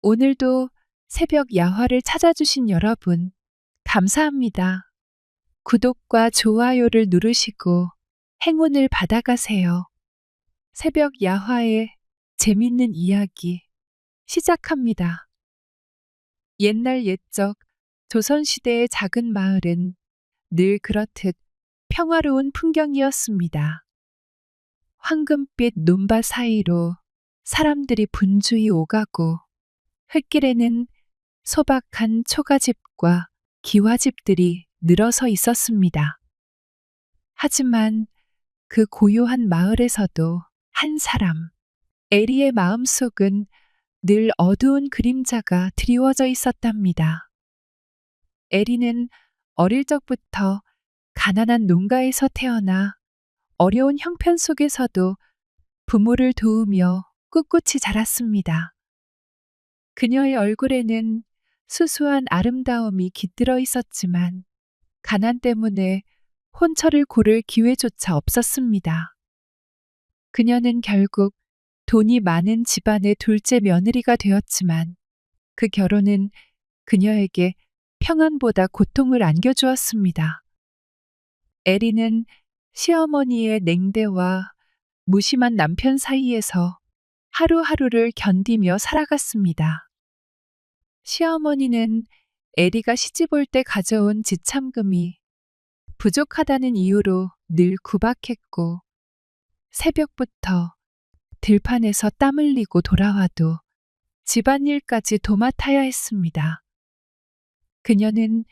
오늘도 새벽 야화를 찾아주신 여러분, 감사합니다. 구독과 좋아요를 누르시고 행운을 받아가세요. 새벽 야화의 재밌는 이야기 시작합니다. 옛날 옛적 조선시대의 작은 마을은 늘 그렇듯 평화로운 풍경이었습니다. 황금빛 논밭 사이로 사람들이 분주히 오가고 흙길에는 소박한 초가집과 기와집들이 늘어서 있었습니다. 하지만 그 고요한 마을에서도 한 사람, 에리의 마음속은 늘 어두운 그림자가 드리워져 있었답니다. 에리는 어릴 적부터 가난한 농가에서 태어나 어려운 형편 속에서도 부모를 도우며 꿋꿋이 자랐습니다. 그녀의 얼굴에는 수수한 아름다움이 깃들어 있었지만 가난 때문에 혼처를 고를 기회조차 없었습니다. 그녀는 결국 돈이 많은 집안의 둘째 며느리가 되었지만 그 결혼은 그녀에게 평안보다 고통을 안겨주었습니다. 에리는 시어머니의 냉대와 무심한 남편 사이에서 하루하루를 견디며 살아갔습니다. 시어머니는 에리가 시집 올 때 가져온 지참금이 부족하다는 이유로 늘 구박했고 새벽부터 들판에서 땀 흘리고 돌아와도 집안일까지 도맡아야 했습니다. 그녀는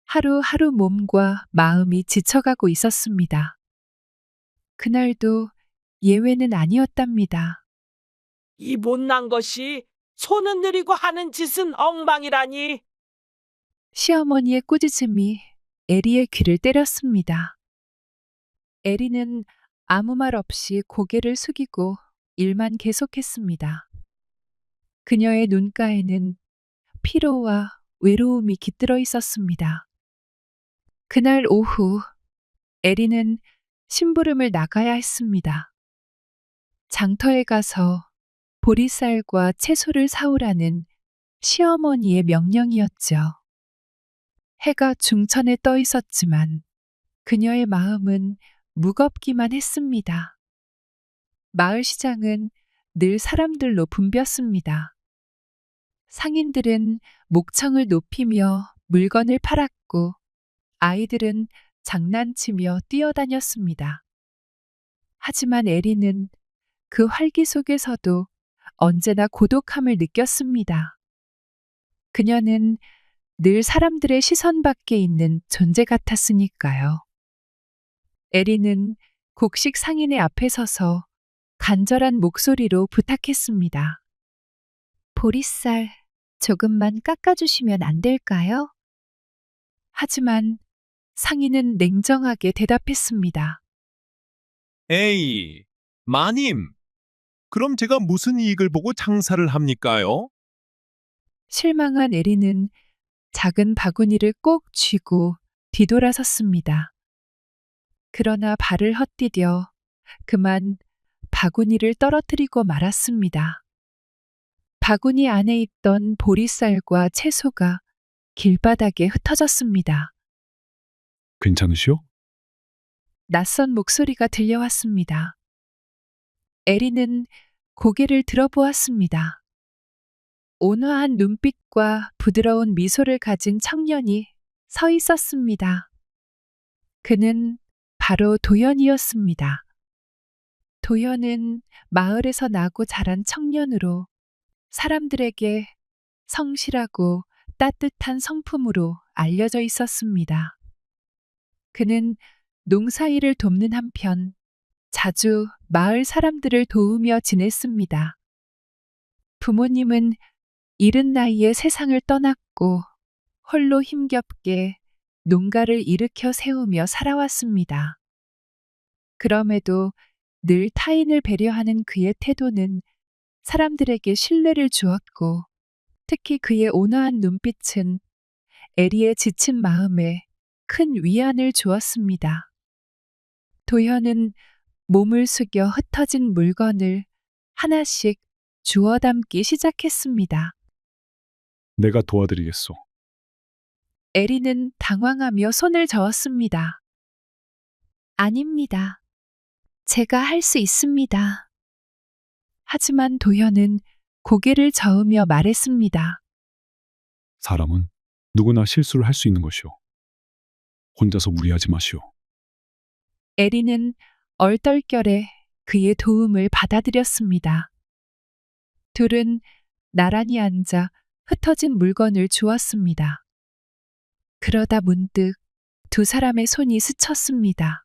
하루하루 몸과 마음이 지쳐가고 있었습니다. 그날도 예외는 아니었답니다. 이 못난 것이 손은 느리고 하는 짓은 엉망이라니. 시어머니의 꾸짖음이 에리의 귀를 때렸습니다. 에리는 아무 말 없이 고개를 숙이고 일만 계속했습니다. 그녀의 눈가에는 피로와 외로움이 깃들어 있었습니다. 그날 오후 에리는 심부름을 나가야 했습니다. 장터에 가서 보리쌀과 채소를 사오라는 시어머니의 명령이었죠. 해가 중천에 떠 있었지만 그녀의 마음은 무겁기만 했습니다. 마을 시장은 늘 사람들로 붐볐습니다. 상인들은 목청을 높이며 물건을 팔았고 아이들은 장난치며 뛰어다녔습니다. 하지만 에리는 그 활기 속에서도 언제나 고독함을 느꼈습니다. 그녀는 늘 사람들의 시선 밖에 있는 존재 같았으니까요. 에리는 곡식 상인의 앞에 서서 간절한 목소리로 부탁했습니다. 보리쌀 조금만 깎아주시면 안 될까요? 하지만 상인은 냉정하게 대답했습니다. 에이, 마님. 그럼 제가 무슨 이익을 보고 장사를 합니까요? 실망한 에리는 작은 바구니를 꼭 쥐고 뒤돌아섰습니다. 그러나 발을 헛디뎌 그만 바구니를 떨어뜨리고 말았습니다. 바구니 안에 있던 보리쌀과 채소가 길바닥에 흩어졌습니다. 괜찮으시오? 낯선 목소리가 들려왔습니다. 에리는 고개를 들어보았습니다. 온화한 눈빛과 부드러운 미소를 가진 청년이 서 있었습니다. 그는 바로 도연이었습니다. 도연은 마을에서 나고 자란 청년으로 사람들에게 성실하고 따뜻한 성품으로 알려져 있었습니다. 그는 농사일을 돕는 한편 자주 마을 사람들을 도우며 지냈습니다. 부모님은 이른 나이에 세상을 떠났고 홀로 힘겹게 농가를 일으켜 세우며 살아왔습니다. 그럼에도 늘 타인을 배려하는 그의 태도는 사람들에게 신뢰를 주었고 특히 그의 온화한 눈빛은 에리의 지친 마음에 큰 위안을 주었습니다. 도현은 몸을 숙여 흩어진 물건을 하나씩 주워 담기 시작했습니다. 내가 도와드리겠소. 에리는 당황하며 손을 저었습니다. 아닙니다. 제가 할 수 있습니다. 하지만 도현은 고개를 저으며 말했습니다. 사람은 누구나 실수를 할 수 있는 것이오. 혼자서 무리하지 마시오. 에리는 얼떨결에 그의 도움을 받아들였습니다. 둘은 나란히 앉아 흩어진 물건을 주었습니다. 그러다 문득 두 사람의 손이 스쳤습니다.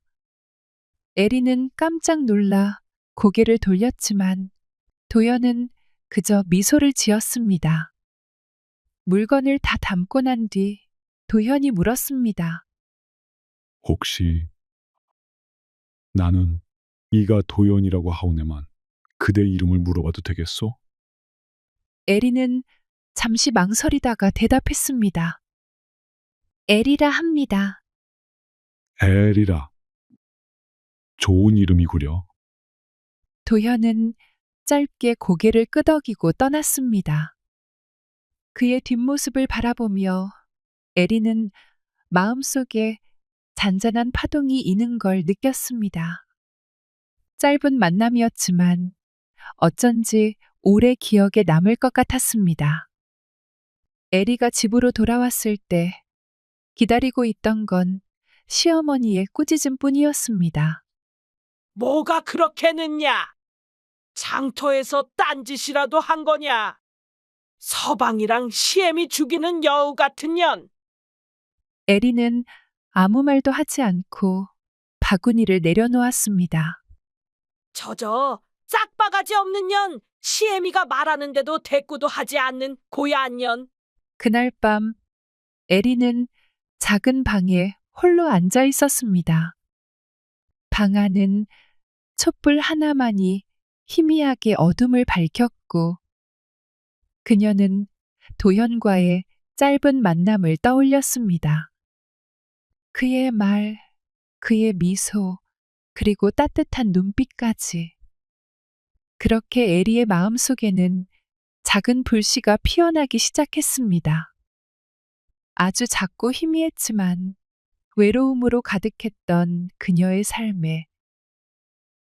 에리는 깜짝 놀라 고개를 돌렸지만 도연은 그저 미소를 지었습니다. 물건을 다 담고 난 뒤 도현이 물었습니다. 혹시 나는 이가 도연이라고 하오네만 그대 이름을 물어봐도 되겠소? 에리는 잠시 망설이다가 대답했습니다. 에리라 합니다. 에리라. 좋은 이름이구려. 도현은 짧게 고개를 끄덕이고 떠났습니다. 그의 뒷모습을 바라보며 에리는 마음속에 잔잔한 파동이 이는 걸 느꼈습니다. 짧은 만남이었지만 어쩐지 오래 기억에 남을 것 같았습니다. 에리가 집으로 돌아왔을 때 기다리고 있던 건 시어머니의 꾸짖음 뿐이었습니다. 뭐가 그렇게 늦냐? 장터에서 딴짓이라도 한 거냐? 서방이랑 시엠이 죽이는 여우 같은 년. 에리는 아무 말도 하지 않고 바구니를 내려놓았습니다. 저저 짝바가지 없는 년. 시애미가 말하는데도 대꾸도 하지 않는 고야한 년. 그날 밤 에리는 작은 방에 홀로 앉아 있었습니다. 방 안은 촛불 하나만이 희미하게 어둠을 밝혔고 그녀는 도현과의 짧은 만남을 떠올렸습니다. 그의 말, 그의 미소, 그리고 따뜻한 눈빛까지. 그렇게 에리의 마음속에는 작은 불씨가 피어나기 시작했습니다. 아주 작고 희미했지만 외로움으로 가득했던 그녀의 삶에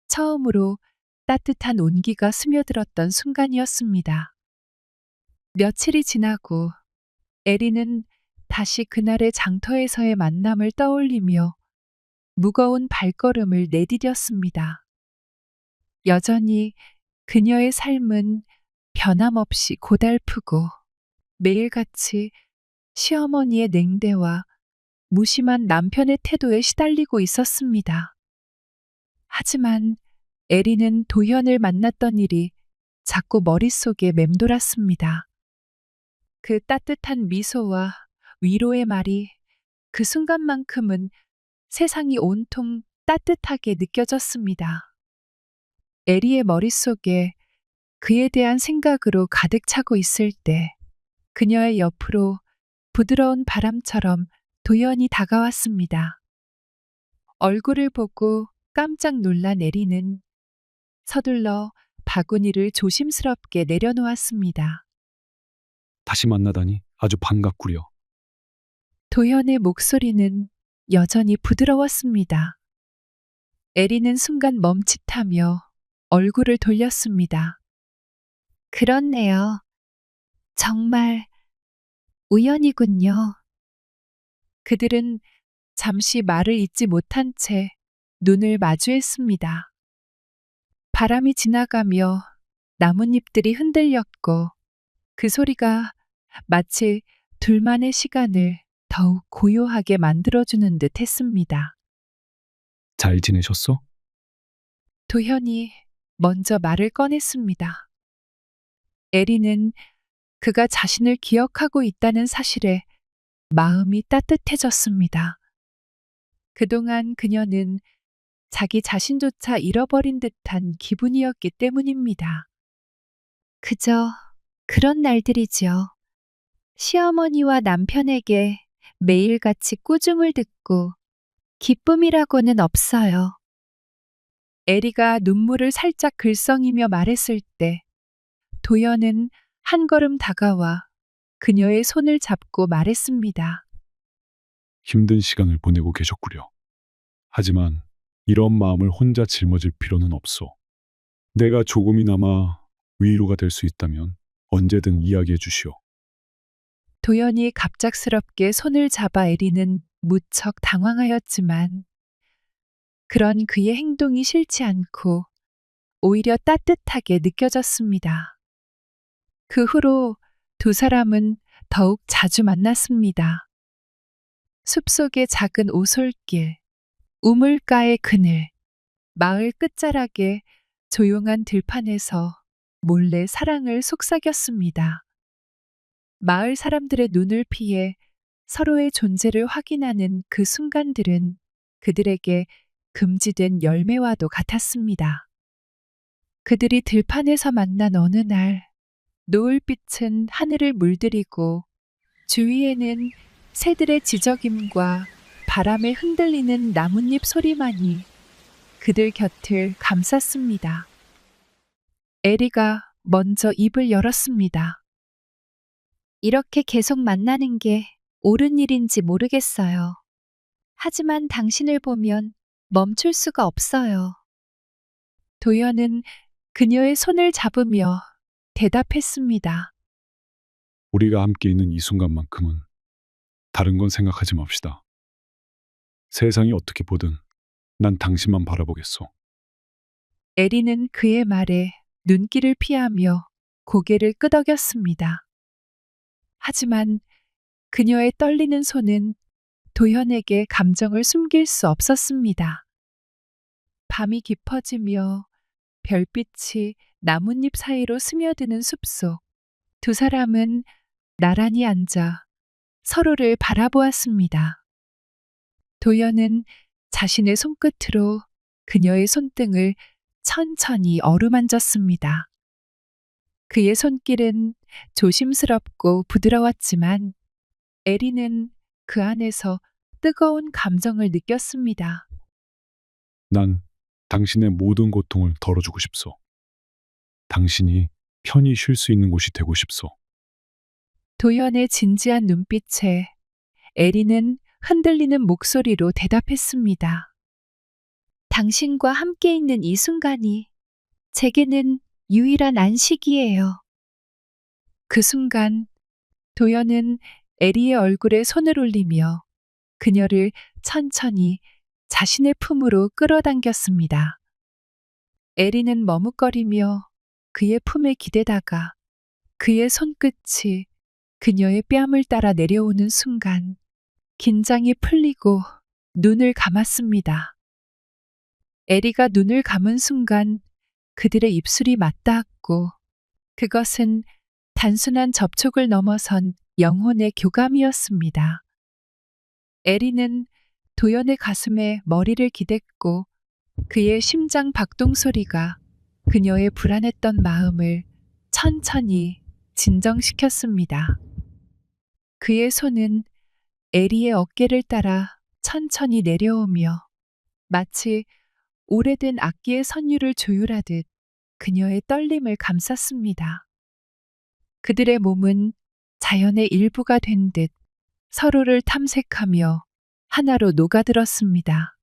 처음으로 따뜻한 온기가 스며들었던 순간이었습니다. 며칠이 지나고 에리는 다시 그날의 장터에서의 만남을 떠올리며 무거운 발걸음을 내디뎠습니다. 여전히 그녀의 삶은 변함없이 고달프고 매일같이 시어머니의 냉대와 무심한 남편의 태도에 시달리고 있었습니다. 하지만 에리는 도현을 만났던 일이 자꾸 머릿속에 맴돌았습니다. 그 따뜻한 미소와 위로의 말이 그 순간만큼은 세상이 온통 따뜻하게 느껴졌습니다. 에리의 머릿속에 그에 대한 생각으로 가득 차고 있을 때 그녀의 옆으로 부드러운 바람처럼 도연이 다가왔습니다. 얼굴을 보고 깜짝 놀란 에리는 서둘러 바구니를 조심스럽게 내려놓았습니다. 다시 만나다니 아주 반갑구려. 도연의 목소리는 여전히 부드러웠습니다. 에리는 순간 멈칫하며 얼굴을 돌렸습니다. 그렇네요. 정말 우연이군요. 그들은 잠시 말을 잇지 못한 채 눈을 마주했습니다. 바람이 지나가며 나뭇잎들이 흔들렸고 그 소리가 마치 둘만의 시간을 더욱 고요하게 만들어주는 듯 했습니다. 잘 지내셨어? 도현이 먼저 말을 꺼냈습니다. 에리는 그가 자신을 기억하고 있다는 사실에 마음이 따뜻해졌습니다. 그동안 그녀는 자기 자신조차 잃어버린 듯한 기분이었기 때문입니다. 그저 그런 날들이죠. 시어머니와 남편에게 매일같이 꾸중을 듣고 기쁨이라고는 없어요. 에리가 눈물을 살짝 글썽이며 말했을 때 도연은 한 걸음 다가와 그녀의 손을 잡고 말했습니다. 힘든 시간을 보내고 계셨구려. 하지만 이런 마음을 혼자 짊어질 필요는 없소. 내가 조금이나마 위로가 될 수 있다면 언제든 이야기해 주시오. 도연이 갑작스럽게 손을 잡아 에리는 무척 당황하였지만 그런 그의 행동이 싫지 않고 오히려 따뜻하게 느껴졌습니다. 그 후로 두 사람은 더욱 자주 만났습니다. 숲속의 작은 오솔길, 우물가의 그늘, 마을 끝자락의 조용한 들판에서 몰래 사랑을 속삭였습니다. 마을 사람들의 눈을 피해 서로의 존재를 확인하는 그 순간들은 그들에게 금지된 열매와도 같았습니다. 그들이 들판에서 만난 어느 날, 노을빛은 하늘을 물들이고 주위에는 새들의 지저귐과 바람에 흔들리는 나뭇잎 소리만이 그들 곁을 감쌌습니다. 에리가 먼저 입을 열었습니다. 이렇게 계속 만나는 게 옳은 일인지 모르겠어요. 하지만 당신을 보면 멈출 수가 없어요. 도연은 그녀의 손을 잡으며 대답했습니다. 우리가 함께 있는 이 순간만큼은 다른 건 생각하지 맙시다. 세상이 어떻게 보든 난 당신만 바라보겠소. 에리는 그의 말에 눈길을 피하며 고개를 끄덕였습니다. 하지만 그녀의 떨리는 손은 도현에게 감정을 숨길 수 없었습니다. 밤이 깊어지며 별빛이 나뭇잎 사이로 스며드는 숲속. 두 사람은 나란히 앉아 서로를 바라보았습니다. 도연은 자신의 손끝으로 그녀의 손등을 천천히 어루만졌습니다. 그의 손길은 조심스럽고 부드러웠지만 에리는 그 안에서 뜨거운 감정을 느꼈습니다. 난 당신의 모든 고통을 덜어주고 싶소. 당신이 편히 쉴 수 있는 곳이 되고 싶소. 도연의 진지한 눈빛에 에리는 흔들리는 목소리로 대답했습니다. 당신과 함께 있는 이 순간이 제게는 유일한 안식이에요. 그 순간 도연은 에리의 얼굴에 손을 올리며 그녀를 천천히 자신의 품으로 끌어당겼습니다. 에리는 머뭇거리며 그의 품에 기대다가 그의 손끝이 그녀의 뺨을 따라 내려오는 순간 긴장이 풀리고 눈을 감았습니다. 에리가 눈을 감은 순간 그들의 입술이 맞닿았고 그것은 단순한 접촉을 넘어선 영혼의 교감이었습니다. 에리는 도연의 가슴에 머리를 기댔고 그의 심장 박동 소리가 그녀의 불안했던 마음을 천천히 진정시켰습니다. 그의 손은 에리의 어깨를 따라 천천히 내려오며 마치 오래된 악기의 선율을 조율하듯 그녀의 떨림을 감쌌습니다. 그들의 몸은 자연의 일부가 된 듯 서로를 탐색하며 하나로 녹아들었습니다.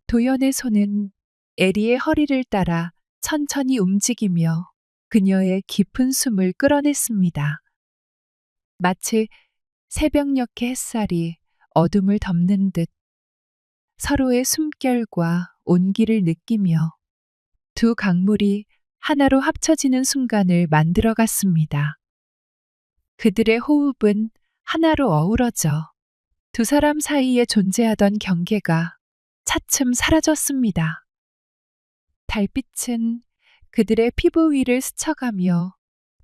도연의 손은 에리의 허리를 따라 천천히 움직이며 그녀의 깊은 숨을 끌어냈습니다. 마치 새벽녘의 햇살이 어둠을 덮는 듯 서로의 숨결과 온기를 느끼며 두 강물이 하나로 합쳐지는 순간을 만들어갔습니다. 그들의 호흡은 하나로 어우러져 두 사람 사이에 존재하던 경계가 차츰 사라졌습니다. 달빛은 그들의 피부 위를 스쳐가며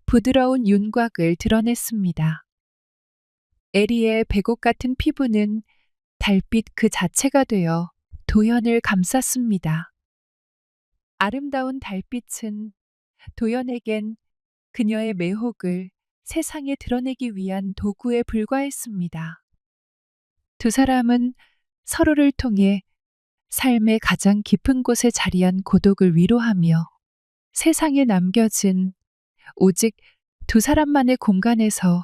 부드러운 윤곽을 드러냈습니다. 에리의 백옥 같은 피부는 달빛 그 자체가 되어 도연을 감쌌습니다. 아름다운 달빛은 도연에겐 그녀의 매혹을 세상에 드러내기 위한 도구에 불과했습니다. 두 사람은 서로를 통해 삶의 가장 깊은 곳에 자리한 고독을 위로하며 세상에 남겨진 오직 두 사람만의 공간에서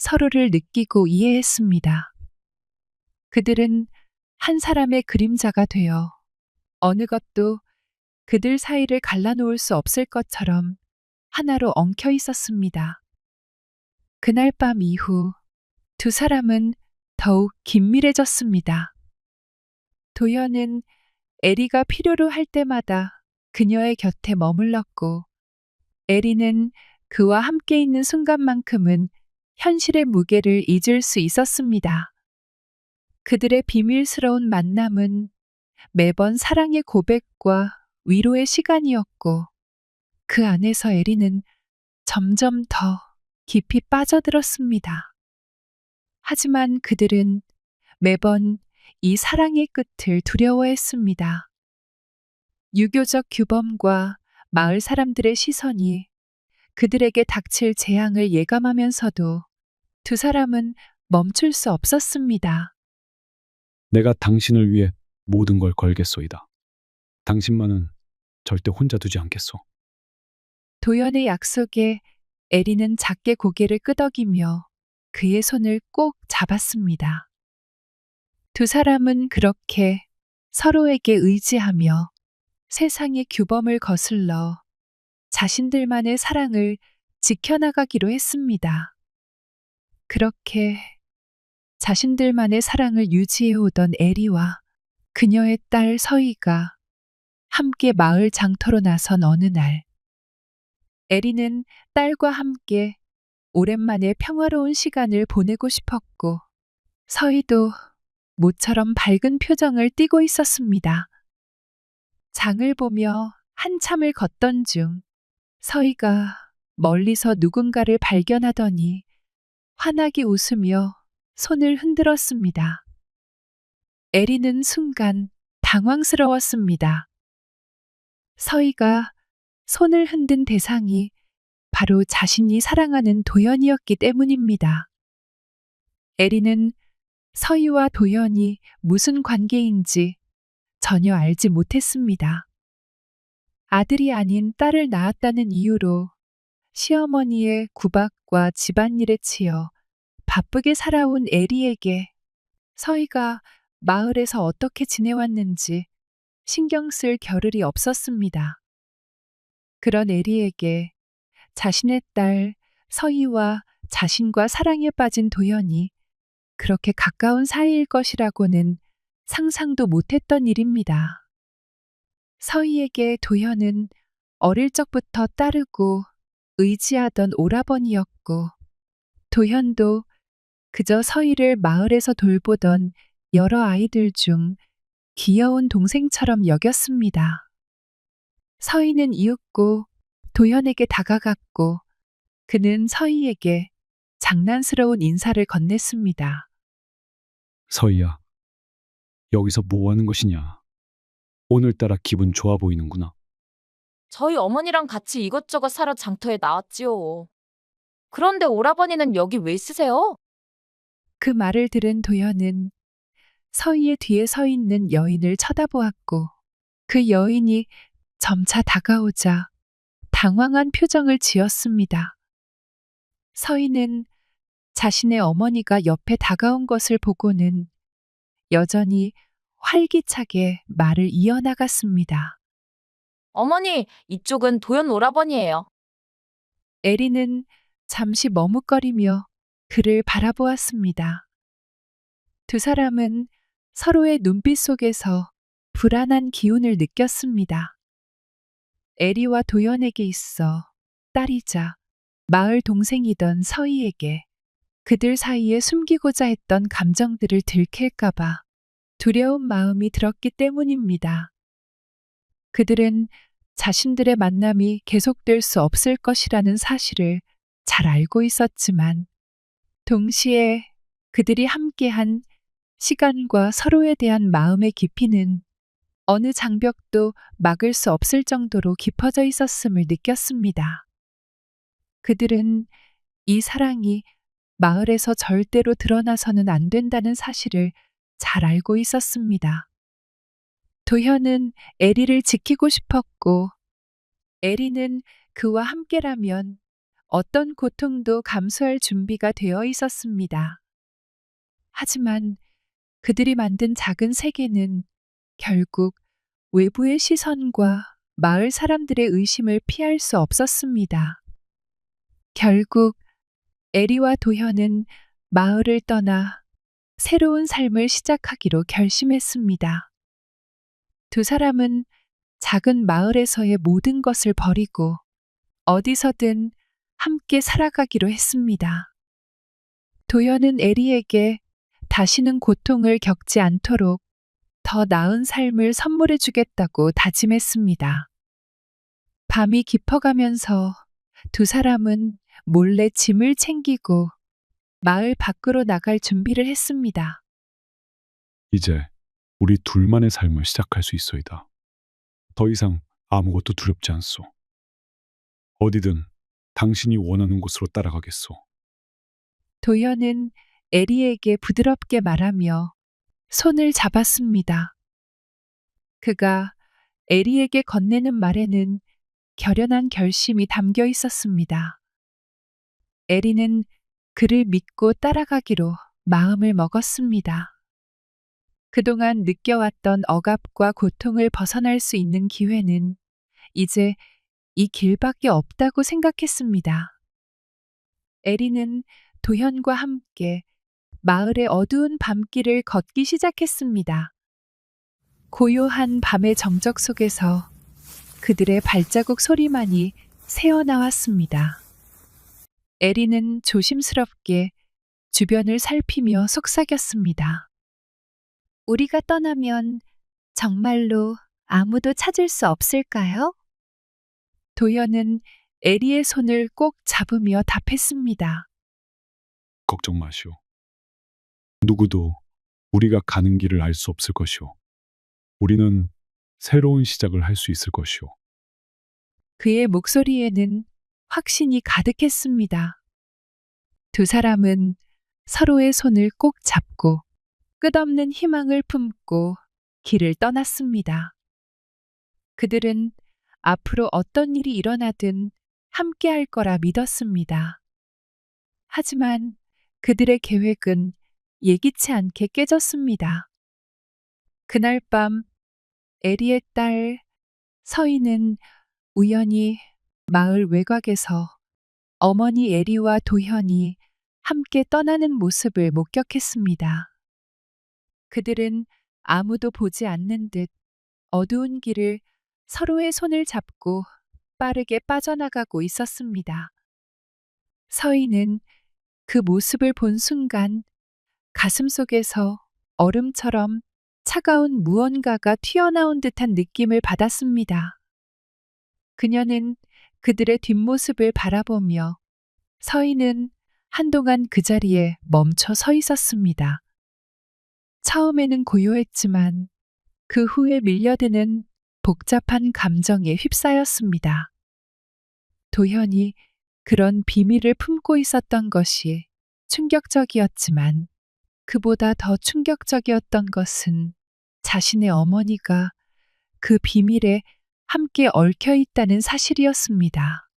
서로를 느끼고 이해했습니다. 그들은 한 사람의 그림자가 되어 어느 것도 그들 사이를 갈라놓을 수 없을 것처럼 하나로 엉켜 있었습니다. 그날 밤 이후 두 사람은 더욱 긴밀해졌습니다. 도연은 에리가 필요로 할 때마다 그녀의 곁에 머물렀고, 에리는 그와 함께 있는 순간만큼은 현실의 무게를 잊을 수 있었습니다. 그들의 비밀스러운 만남은 매번 사랑의 고백과 위로의 시간이었고, 그 안에서 에리는 점점 더 깊이 빠져들었습니다. 하지만 그들은 매번 이 사랑의 끝을 두려워했습니다. 유교적 규범과 마을 사람들의 시선이 그들에게 닥칠 재앙을 예감하면서도 두 사람은 멈출 수 없었습니다. 내가 당신을 위해 모든 걸 걸겠소이다. 당신만은 절대 혼자 두지 않겠소. 도연의 약속에 에리는 작게 고개를 끄덕이며 그의 손을 꼭 잡았습니다. 두 사람은 그렇게 서로에게 의지하며 세상의 규범을 거슬러 자신들만의 사랑을 지켜나가기로 했습니다. 그렇게 자신들만의 사랑을 유지해오던 에리와 그녀의 딸 서희가 함께 마을 장터로 나선 어느 날, 에리는 딸과 함께 오랜만에 평화로운 시간을 보내고 싶었고, 서희도 모처럼 밝은 표정을 띠고 있었습니다. 장을 보며 한참을 걷던 중 서희가 멀리서 누군가를 발견하더니 환하게 웃으며 손을 흔들었습니다. 에리는 순간 당황스러웠습니다. 서희가 손을 흔든 대상이 바로 자신이 사랑하는 도연이었기 때문입니다. 에리는 서희와 도연이 무슨 관계인지 전혀 알지 못했습니다. 아들이 아닌 딸을 낳았다는 이유로 시어머니의 구박과 집안일에 치여 바쁘게 살아온 에리에게 서희가 마을에서 어떻게 지내왔는지 신경 쓸 겨를이 없었습니다. 그런 에리에게 자신의 딸 서희와 자신과 사랑에 빠진 도연이 그렇게 가까운 사이일 것이라고는 상상도 못했던 일입니다. 서희에게 도연은 어릴 적부터 따르고 의지하던 오라버니였고, 도연도 그저 서희를 마을에서 돌보던 여러 아이들 중 귀여운 동생처럼 여겼습니다. 서희는 이윽고 도연에게 다가갔고, 그는 서희에게 장난스러운 인사를 건넸습니다. 서희야, 여기서 뭐 하는 것이냐? 오늘따라 기분 좋아 보이는구나. 저희 어머니랑 같이 이것저것 사러 장터에 나왔지요. 그런데 오라버니는 여기 왜 있으세요? 그 말을 들은 도연은 서희의 뒤에 서 있는 여인을 쳐다보았고, 그 여인이 점차 다가오자 당황한 표정을 지었습니다. 서희는 자신의 어머니가 옆에 다가온 것을 보고는 여전히 활기차게 말을 이어나갔습니다. 어머니, 이쪽은 도연 오라버니예요. 에리는 잠시 머뭇거리며 그를 바라보았습니다. 두 사람은 서로의 눈빛 속에서 불안한 기운을 느꼈습니다. 에리와 도연에게 있어 딸이자 마을 동생이던 서희에게 그들 사이에 숨기고자 했던 감정들을 들킬까봐 두려운 마음이 들었기 때문입니다. 그들은 자신들의 만남이 계속될 수 없을 것이라는 사실을 잘 알고 있었지만, 동시에 그들이 함께한 시간과 서로에 대한 마음의 깊이는 어느 장벽도 막을 수 없을 정도로 깊어져 있었음을 느꼈습니다. 그들은 이 사랑이 마을에서 절대로 드러나서는 안 된다는 사실을 잘 알고 있었습니다. 도현은 에리를 지키고 싶었고, 에리는 그와 함께라면 어떤 고통도 감수할 준비가 되어 있었습니다. 하지만 그들이 만든 작은 세계는 결국 외부의 시선과 마을 사람들의 의심을 피할 수 없었습니다. 결국 에리와 도현은 마을을 떠나 새로운 삶을 시작하기로 결심했습니다. 두 사람은 작은 마을에서의 모든 것을 버리고 어디서든 함께 살아가기로 했습니다. 도현은 에리에게 다시는 고통을 겪지 않도록 더 나은 삶을 선물해 주겠다고 다짐했습니다. 밤이 깊어가면서 두 사람은 몰래 짐을 챙기고 마을 밖으로 나갈 준비를 했습니다. 이제 우리 둘만의 삶을 시작할 수 있어이다. 더 이상 아무것도 두렵지 않소. 어디든 당신이 원하는 곳으로 따라가겠소. 도현은 에리에게 부드럽게 말하며 손을 잡았습니다. 그가 에리에게 건네는 말에는 결연한 결심이 담겨 있었습니다. 에리는 그를 믿고 따라가기로 마음을 먹었습니다. 그동안 느껴왔던 억압과 고통을 벗어날 수 있는 기회는 이제 이 길밖에 없다고 생각했습니다. 에리는 도현과 함께 마을의 어두운 밤길을 걷기 시작했습니다. 고요한 밤의 정적 속에서 그들의 발자국 소리만이 새어나왔습니다. 에리는 조심스럽게 주변을 살피며 속삭였습니다. 우리가 떠나면 정말로 아무도 찾을 수 없을까요? 도현은 에리의 손을 꼭 잡으며 답했습니다. 걱정 마시오. 누구도 우리가 가는 길을 알 수 없을 것이오. 우리는 새로운 시작을 할 수 있을 것이오. 그의 목소리에는 확신이 가득했습니다. 두 사람은 서로의 손을 꼭 잡고 끝없는 희망을 품고 길을 떠났습니다. 그들은 앞으로 어떤 일이 일어나든 함께 할 거라 믿었습니다. 하지만 그들의 계획은 예기치 않게 깨졌습니다. 그날 밤 에리의 딸 서희는 우연히 마을 외곽에서 어머니 에리와 도현이 함께 떠나는 모습을 목격했습니다. 그들은 아무도 보지 않는 듯 어두운 길을 서로의 손을 잡고 빠르게 빠져나가고 있었습니다. 서희는 그 모습을 본 순간 가슴속에서 얼음처럼 차가운 무언가가 튀어나온 듯한 느낌을 받았습니다. 그녀는 그들의 뒷모습을 바라보며 서희는 한동안 그 자리에 멈춰 서 있었습니다. 처음에는 고요했지만 그 후에 밀려드는 복잡한 감정에 휩싸였습니다. 도현이 그런 비밀을 품고 있었던 것이 충격적이었지만 그보다 더 충격적이었던 것은 자신의 어머니가 그 비밀에 함께 얽혀 있다는 사실이었습니다.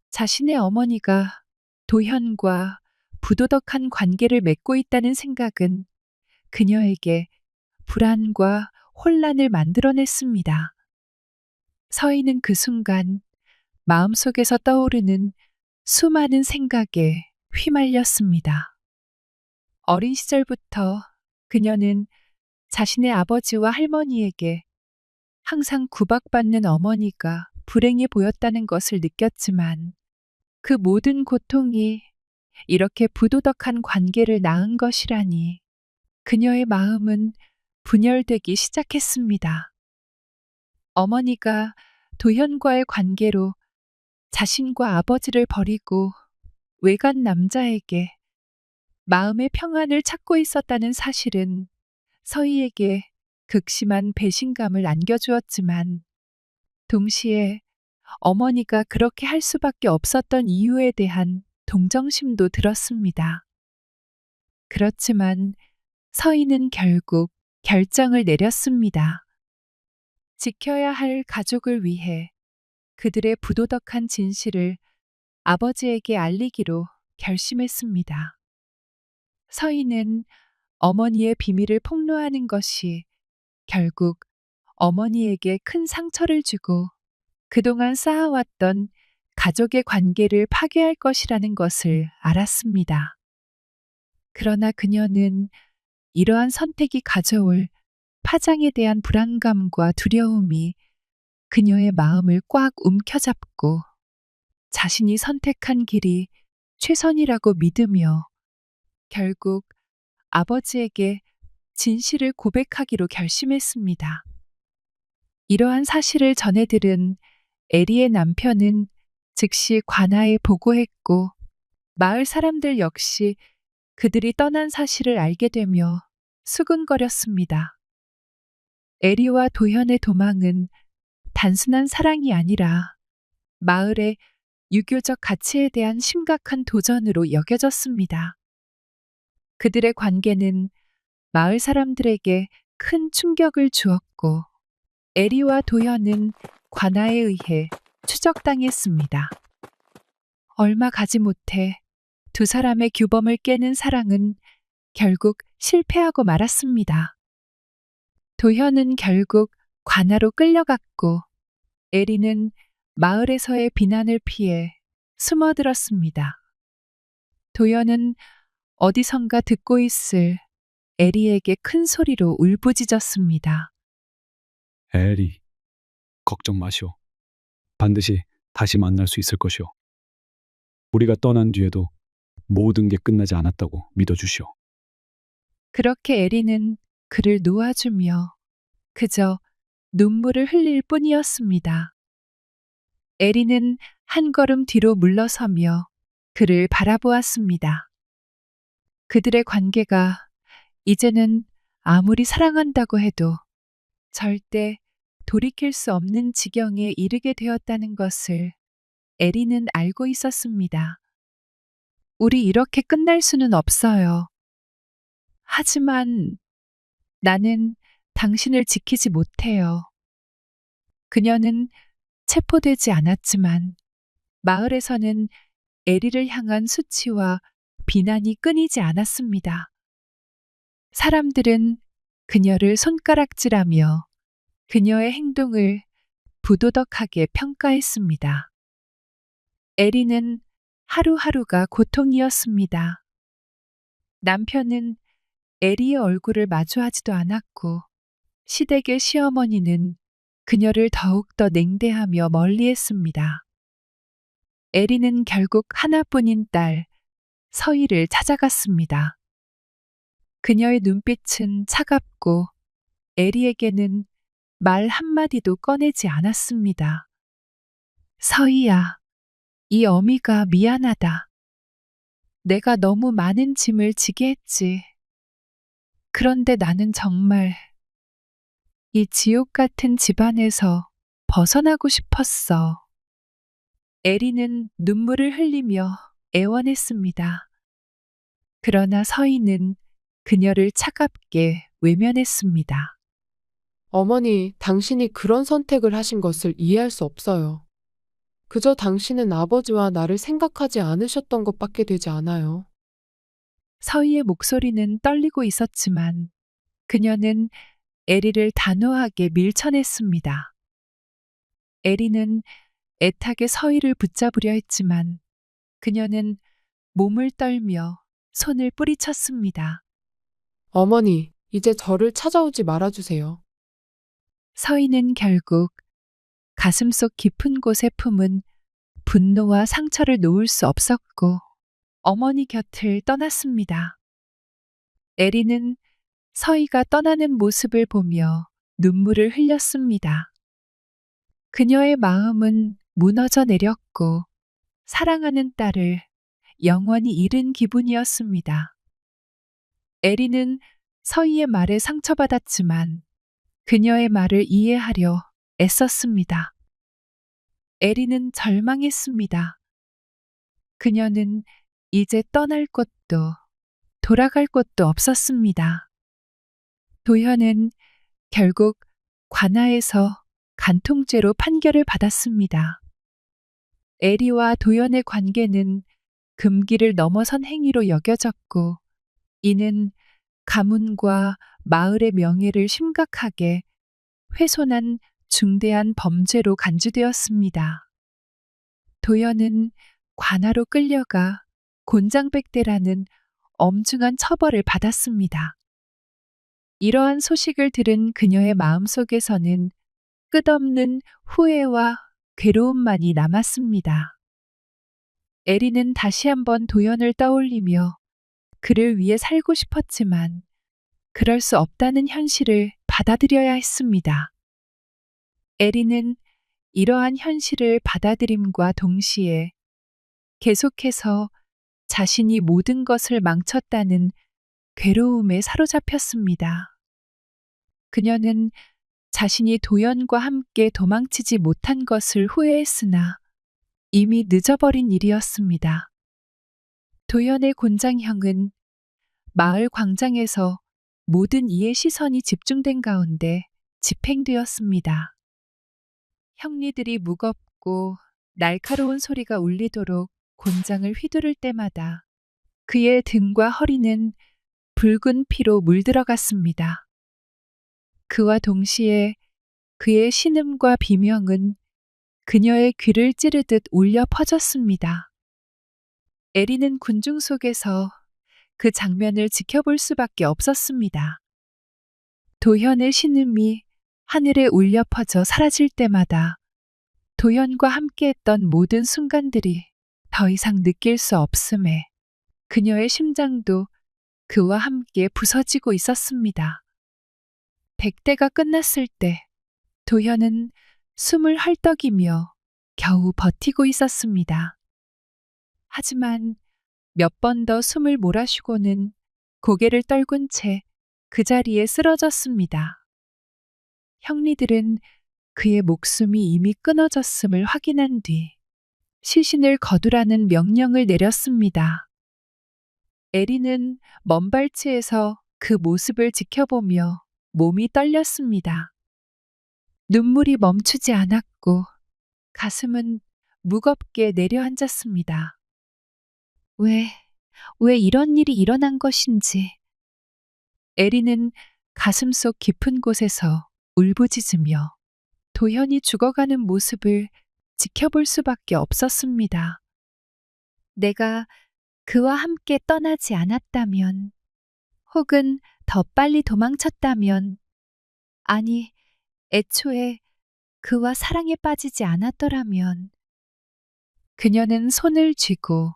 자신의 어머니가 도현과 부도덕한 관계를 맺고 있다는 생각은 그녀에게 불안과 혼란을 만들어냈습니다. 서희는 그 순간 마음속에서 떠오르는 수많은 생각에 휘말렸습니다. 어린 시절부터 그녀는 자신의 아버지와 할머니에게 항상 구박받는 어머니가 불행해 보였다는 것을 느꼈지만 그 모든 고통이 이렇게 부도덕한 관계를 낳은 것이라니 그녀의 마음은 분열되기 시작했습니다. 어머니가 도현과의 관계로 자신과 아버지를 버리고 외간 남자에게 마음의 평안을 찾고 있었다는 사실은 서희에게 극심한 배신감을 안겨주었지만 동시에 어머니가 그렇게 할 수밖에 없었던 이유에 대한 동정심도 들었습니다. 그렇지만 서희는 결국 결정을 내렸습니다. 지켜야 할 가족을 위해 그들의 부도덕한 진실을 아버지에게 알리기로 결심했습니다. 서희는 어머니의 비밀을 폭로하는 것이 결국 어머니에게 큰 상처를 주고 그동안 쌓아왔던 가족의 관계를 파괴할 것이라는 것을 알았습니다. 그러나 그녀는 이러한 선택이 가져올 파장에 대한 불안감과 두려움이 그녀의 마음을 꽉 움켜잡고 자신이 선택한 길이 최선이라고 믿으며 결국 아버지에게 진실을 고백하기로 결심했습니다. 이러한 사실을 전해 들은 에리의 남편은 즉시 관아에 보고했고 마을 사람들 역시 그들이 떠난 사실을 알게 되며 수근거렸습니다. 에리와 도현의 도망은 단순한 사랑이 아니라 마을의 유교적 가치에 대한 심각한 도전으로 여겨졌습니다. 그들의 관계는 마을 사람들에게 큰 충격을 주었고 에리와 도현은 관아에 의해 추적당했습니다. 얼마 가지 못해 두 사람의 규범을 깨는 사랑은 결국 실패하고 말았습니다. 도현은 결국 관아로 끌려갔고 에리는 마을에서의 비난을 피해 숨어들었습니다. 도현은 어디선가 듣고 있을 에리에게 큰 소리로 울부짖었습니다. 에리, 걱정 마시오. 반드시 다시 만날 수 있을 것이오. 우리가 떠난 뒤에도 모든 게 끝나지 않았다고 믿어주시오. 그렇게 에리는 그를 놓아주며 그저 눈물을 흘릴 뿐이었습니다. 에리는 한 걸음 뒤로 물러서며 그를 바라보았습니다. 그들의 관계가 이제는 아무리 사랑한다고 해도 절대 돌이킬 수 없는 지경에 이르게 되었다는 것을 에리는 알고 있었습니다. 우리 이렇게 끝날 수는 없어요. 하지만 나는 당신을 지키지 못해요. 그녀는 체포되지 않았지만 마을에서는 에리를 향한 수치와 비난이 끊이지 않았습니다. 사람들은 그녀를 손가락질하며 그녀의 행동을 부도덕하게 평가했습니다. 에리는 하루하루가 고통이었습니다. 남편은 에리의 얼굴을 마주하지도 않았고 시댁의 시어머니는 그녀를 더욱더 냉대하며 멀리했습니다. 에리는 결국 하나뿐인 딸 서희를 찾아갔습니다. 그녀의 눈빛은 차갑고 에리에게는 말 한마디도 꺼내지 않았습니다. 서희야, 이 어미가 미안하다. 내가 너무 많은 짐을 지게 했지. 그런데 나는 정말 이 지옥 같은 집안에서 벗어나고 싶었어. 에리는 눈물을 흘리며 애원했습니다. 그러나 서희는 그녀를 차갑게 외면했습니다. 어머니, 당신이 그런 선택을 하신 것을 이해할 수 없어요. 그저 당신은 아버지와 나를 생각하지 않으셨던 것밖에 되지 않아요. 서희의 목소리는 떨리고 있었지만 그녀는 에리를 단호하게 밀쳐냈습니다. 에리는 애타게 서희를 붙잡으려 했지만 그녀는 몸을 떨며 손을 뿌리쳤습니다. 어머니, 이제 저를 찾아오지 말아주세요. 서희는 결국 가슴속 깊은 곳에 품은 분노와 상처를 놓을 수 없었고 어머니 곁을 떠났습니다. 에리는 서희가 떠나는 모습을 보며 눈물을 흘렸습니다. 그녀의 마음은 무너져 내렸고 사랑하는 딸을 영원히 잃은 기분이었습니다. 에리는 서희의 말에 상처받았지만 그녀의 말을 이해하려 애썼습니다. 에리는 절망했습니다. 그녀는 이제 떠날 곳도 돌아갈 곳도 없었습니다. 도현은 결국 관아에서 간통죄로 판결을 받았습니다. 에리와 도연의 관계는 금기를 넘어선 행위로 여겨졌고, 이는 가문과 마을의 명예를 심각하게 훼손한 중대한 범죄로 간주되었습니다. 도연은 관아로 끌려가 곤장백대라는 엄중한 처벌을 받았습니다. 이러한 소식을 들은 그녀의 마음속에서는 끝없는 후회와 괴로움만이 남았습니다. 에리는 다시 한번 도연을 떠올리며 그를 위해 살고 싶었지만 그럴 수 없다는 현실을 받아들여야 했습니다. 에리는 이러한 현실을 받아들임과 동시에 계속해서 자신이 모든 것을 망쳤다는 괴로움에 사로잡혔습니다. 그녀는 자신이 도연과 함께 도망치지 못한 것을 후회했으나 이미 늦어버린 일이었습니다. 도연의 곤장형은 마을 광장에서 모든 이의 시선이 집중된 가운데 집행되었습니다. 형리들이 무겁고 날카로운 소리가 울리도록 곤장을 휘두를 때마다 그의 등과 허리는 붉은 피로 물들어갔습니다. 그와 동시에 그의 신음과 비명은 그녀의 귀를 찌르듯 울려 퍼졌습니다. 에리는 군중 속에서 그 장면을 지켜볼 수밖에 없었습니다. 도현의 신음이 하늘에 울려 퍼져 사라질 때마다 도현과 함께했던 모든 순간들이 더 이상 느낄 수 없음에 그녀의 심장도 그와 함께 부서지고 있었습니다. 백대가 끝났을 때 도현은 숨을 헐떡이며 겨우 버티고 있었습니다. 하지만 몇 번 더 숨을 몰아쉬고는 고개를 떨군 채 그 자리에 쓰러졌습니다. 형리들은 그의 목숨이 이미 끊어졌음을 확인한 뒤 시신을 거두라는 명령을 내렸습니다. 에리는 먼 발치에서 그 모습을 지켜보며 몸이 떨렸습니다. 눈물이 멈추지 않았고 가슴은 무겁게 내려앉았습니다. 왜 이런 일이 일어난 것인지. 에리는 가슴속 깊은 곳에서 울부짖으며 도현이 죽어가는 모습을 지켜볼 수밖에 없었습니다. 내가 그와 함께 떠나지 않았다면, 혹은 더 빨리 도망쳤다면, 아니, 애초에 그와 사랑에 빠지지 않았더라면. 그녀는 손을 쥐고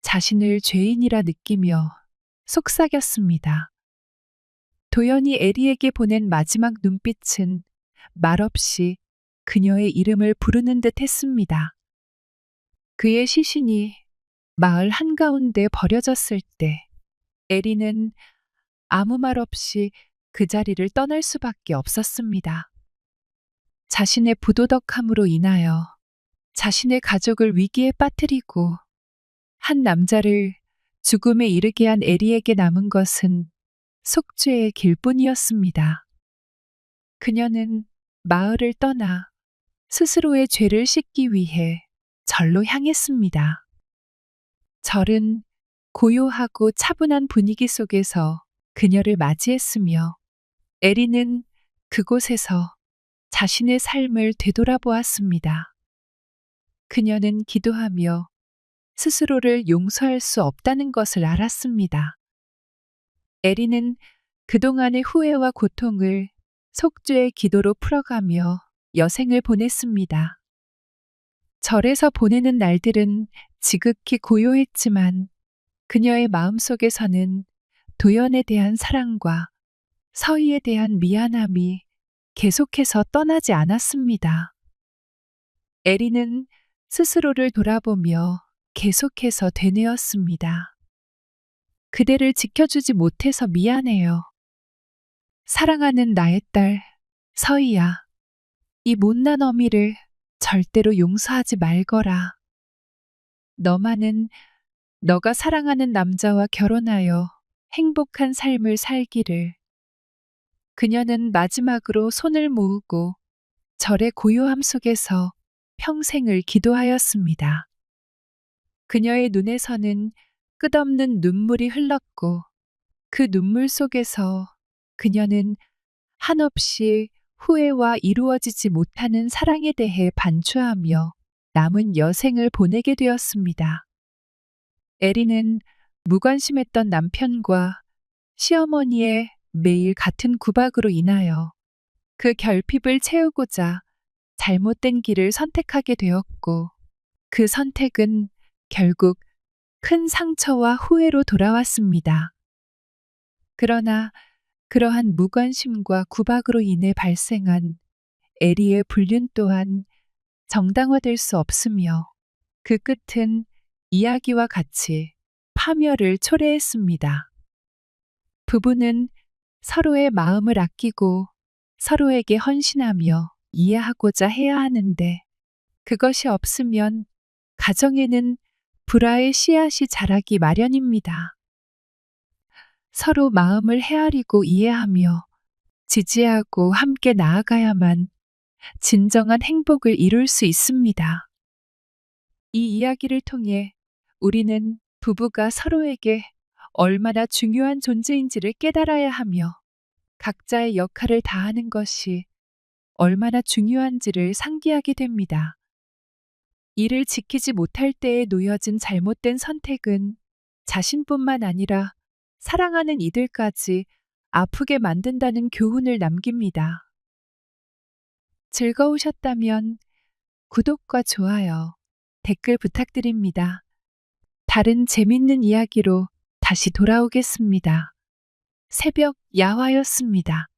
자신을 죄인이라 느끼며 속삭였습니다. 도연이 에리에게 보낸 마지막 눈빛은 말없이 그녀의 이름을 부르는 듯 했습니다. 그의 시신이 마을 한가운데 버려졌을 때 에리는 아무 말 없이 그 자리를 떠날 수밖에 없었습니다. 자신의 부도덕함으로 인하여 자신의 가족을 위기에 빠뜨리고 한 남자를 죽음에 이르게 한 에리에게 남은 것은 속죄의 길뿐이었습니다. 그녀는 마을을 떠나 스스로의 죄를 씻기 위해 절로 향했습니다. 절은 고요하고 차분한 분위기 속에서 그녀를 맞이했으며 에리는 그곳에서 자신의 삶을 되돌아보았습니다. 그녀는 기도하며 스스로를 용서할 수 없다는 것을 알았습니다. 에리는 그동안의 후회와 고통을 속죄의 기도로 풀어가며 여생을 보냈습니다. 절에서 보내는 날들은 지극히 고요했지만 그녀의 마음속에서는 도연에 대한 사랑과 서희에 대한 미안함이 계속해서 떠나지 않았습니다. 에리는 스스로를 돌아보며 계속해서 되뇌었습니다. 그대를 지켜주지 못해서 미안해요. 사랑하는 나의 딸, 서희야. 이 못난 어미를 절대로 용서하지 말거라. 너만은 너가 사랑하는 남자와 결혼하여 행복한 삶을 살기를. 그녀는 마지막으로 손을 모으고 절의 고요함 속에서 평생을 기도하였습니다. 그녀의 눈에서는 끝없는 눈물이 흘렀고 그 눈물 속에서 그녀는 한없이 후회와 이루어지지 못하는 사랑에 대해 반추하며 남은 여생을 보내게 되었습니다. 에리는 무관심했던 남편과 시어머니의 매일 같은 구박으로 인하여 그 결핍을 채우고자 잘못된 길을 선택하게 되었고 그 선택은 결국 큰 상처와 후회로 돌아왔습니다. 그러나 그러한 무관심과 구박으로 인해 발생한 에리의 불륜 또한 정당화될 수 없으며 그 끝은 이야기와 같이 파멸을 초래했습니다. 부부는 서로의 마음을 아끼고 서로에게 헌신하며 이해하고자 해야 하는데 그것이 없으면 가정에는 불화의 씨앗이 자라기 마련입니다. 서로 마음을 헤아리고 이해하며 지지하고 함께 나아가야만 진정한 행복을 이룰 수 있습니다. 이 이야기를 통해 우리는 부부가 서로에게 얼마나 중요한 존재인지를 깨달아야 하며 각자의 역할을 다하는 것이 얼마나 중요한지를 상기하게 됩니다. 이를 지키지 못할 때에 놓여진 잘못된 선택은 자신뿐만 아니라 사랑하는 이들까지 아프게 만든다는 교훈을 남깁니다. 즐거우셨다면 구독과 좋아요, 댓글 부탁드립니다. 다른 재밌는 이야기로 다시 돌아오겠습니다. 새벽 야화였습니다.